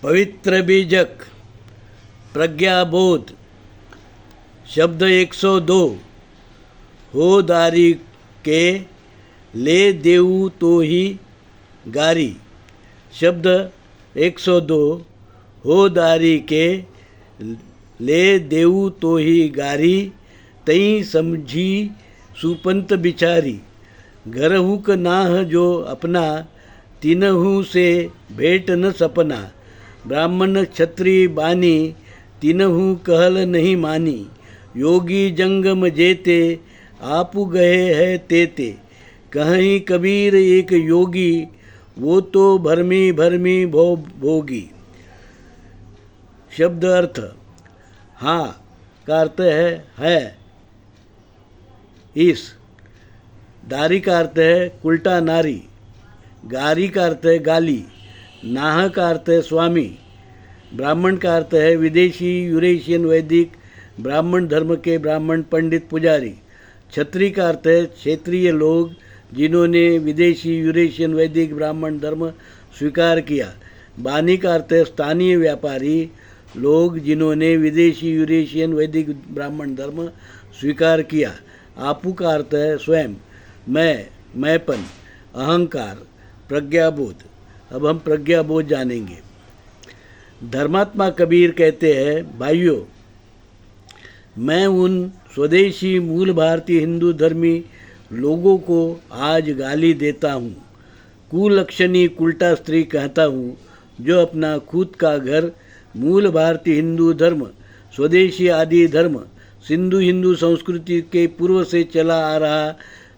पवित्र बीजक प्रज्ञाबोध शब्द 102 हो दारी के ले देऊ तो ही गारी। शब्द 102 हो दारी के ले देऊ तो ही गारी। तई समझी सुपंत बिचारी। घरहू क नाह जो अपना तीनहू से भेट न सपना। ब्राह्मण क्षत्रि बानी तीनहू कहल नहीं मानी। योगी जंगम जेते आपु गए है तेते। कहीं कबीर एक योगी वो तो भरमी भरमी भोगी। शब्द अर्थ हाँ का अर्थ है इस। दारी का अर्थ है उल्टा नारी। गारी का अर्थ है गाली। नाह का अर्थ है स्वामी। ब्राह्मण का अर्थ है विदेशी यूरेशियन वैदिक ब्राह्मण धर्म के ब्राह्मण पंडित पुजारी। क्षत्रिय का अर्थ है क्षेत्रीय लोग जिन्होंने विदेशी यूरेशियन वैदिक ब्राह्मण धर्म स्वीकार किया। बानी का अर्थ है स्थानीय व्यापारी लोग जिन्होंने विदेशी यूरेशियन वैदिक ब्राह्मण धर्म स्वीकार किया। आपू का अर्थ है स्वयं, मैंपन, अहंकार, प्रज्ञाबोध। अब हम प्रज्ञाबोध जानेंगे। धर्मात्मा कबीर कहते हैं, भाइयों, मैं उन स्वदेशी मूल भारतीय हिंदू धर्मी लोगों को आज गाली देता हूँ, कुलक्षणी उल्टा स्त्री कहता हूँ, जो अपना खुद का घर मूल भारतीय हिंदू धर्म, स्वदेशी आदि धर्म, सिंधु हिंदू संस्कृति के पूर्व से चला आ रहा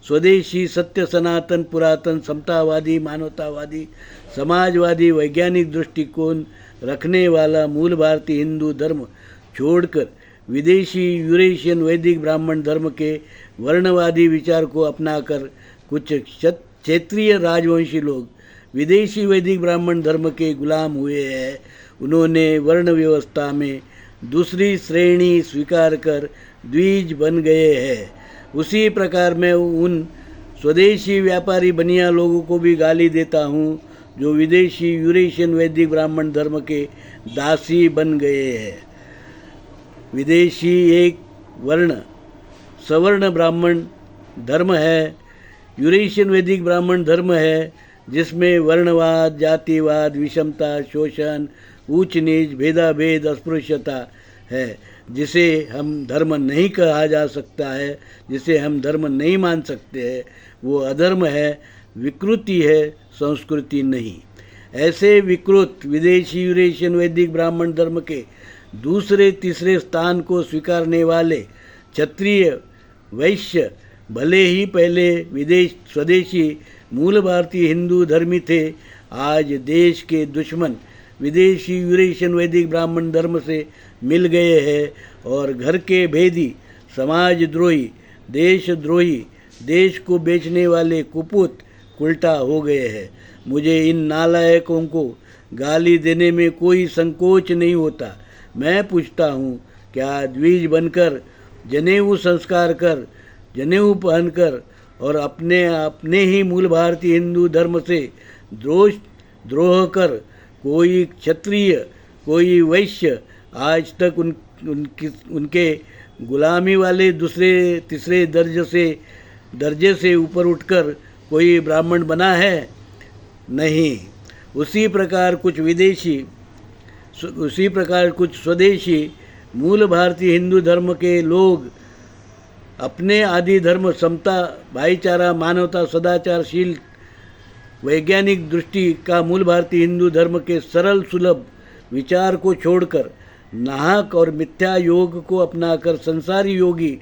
स्वदेशी सत्य सनातन पुरातन समतावादी मानवतावादी समाजवादी वैज्ञानिक दृष्टिकोण रखने वाला मूल भारतीय हिंदू धर्म छोड़कर विदेशी यूरेशियन वैदिक ब्राह्मण धर्म के वर्णवादी विचार को अपनाकर कुछ क्षेत्रीय राजवंशी लोग विदेशी वैदिक ब्राह्मण धर्म के गुलाम हुए हैं। उन्होंने वर्ण व्यवस्था में दूसरी श्रेणी स्वीकार कर द्विज बन गए हैं। उसी प्रकार मैं उन स्वदेशी व्यापारी बनिया लोगों को भी गाली देता हूँ जो विदेशी यूरेशियन वैदिक ब्राह्मण धर्म के दासी बन गए हैं। विदेशी एक वर्ण सवर्ण ब्राह्मण धर्म है, यूरेशियन वैदिक ब्राह्मण धर्म है जिसमें वर्णवाद, जातिवाद, विषमता, शोषण, ऊंच नीच, भेदाभेद, अस्पृश्यता है, जिसे हम धर्म नहीं कहा जा सकता है, जिसे हम धर्म नहीं मान सकते हैं। वो अधर्म है, विकृति है, संस्कृति नहीं। ऐसे विकृत विदेशी यूरेशियन वैदिक ब्राह्मण धर्म के दूसरे तीसरे स्थान को स्वीकारने वाले क्षत्रिय वैश्य भले ही पहले स्वदेशी मूल भारतीय हिंदू धर्मी थे, आज देश के दुश्मन विदेशी यूरेशियन वैदिक ब्राह्मण धर्म से मिल गए हैं और घर के भेदी, समाजद्रोही, देशद्रोही, देश को बेचने वाले कुपुत उल्टा हो गए हैं। मुझे इन नालायकों को गाली देने में कोई संकोच नहीं होता। मैं पूछता हूँ, क्या द्विज बनकर जनेऊ संस्कार कर, जनेऊ पहनकर और अपने ही मूल भारतीय हिंदू धर्म से द्रोह कर कोई क्षत्रिय, कोई वैश्य आज तक उनके गुलामी वाले दूसरे तीसरे दर्जे से ऊपर उठकर कोई ब्राह्मण बना है? नहीं। उसी प्रकार कुछ स्वदेशी मूल भारतीय हिंदू धर्म के लोग अपने आदि धर्म समता, भाईचारा, मानवता, सदाचारशील वैज्ञानिक दृष्टि का मूल भारतीय हिंदू धर्म के सरल सुलभ विचार को छोड़कर नाहक और मिथ्या योग को अपनाकर संसारी योगी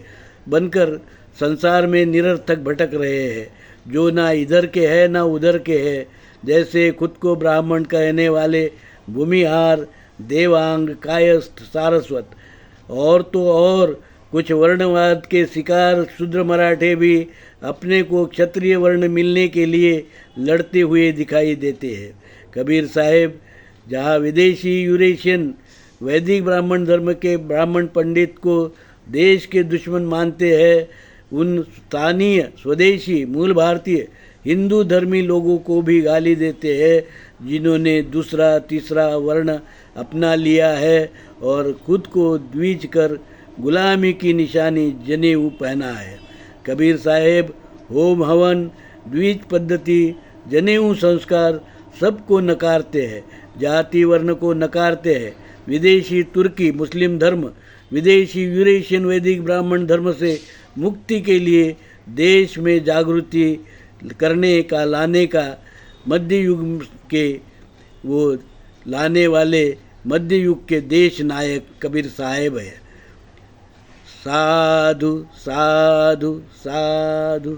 बनकर संसार में निरर्थक भटक रहे हैं, जो ना इधर के हैं ना उधर के हैं। जैसे खुद को ब्राह्मण कहने वाले भूमिहार, देवांग, कायस्थ, सारस्वत और तो और कुछ वर्णवाद के शिकार शूद्र मराठे भी अपने को क्षत्रिय वर्ण मिलने के लिए लड़ते हुए दिखाई देते हैं। कबीर साहेब जहाँ विदेशी यूरेशियन वैदिक ब्राह्मण धर्म के ब्राह्मण पंडित को देश के दुश्मन मानते हैं, उन स्थानीय स्वदेशी मूल भारतीय हिंदू धर्मी लोगों को भी गाली देते हैं जिन्होंने दूसरा तीसरा वर्ण अपना लिया है और खुद को द्विज कर गुलामी की निशानी जनेऊ पहना है। कबीर साहेब होम हवन, द्विज पद्धति, जनेऊ संस्कार सबको नकारते हैं, जाति वर्ण को नकारते हैं। विदेशी तुर्की मुस्लिम धर्म, विदेशी यूरेशियन वैदिक ब्राह्मण धर्म से मुक्ति के लिए देश में जागृति करने का लाने का मध्य युग के वो लाने वाले मध्य युग के देश नायक कबीर साहेब है। साधु साधु साधु।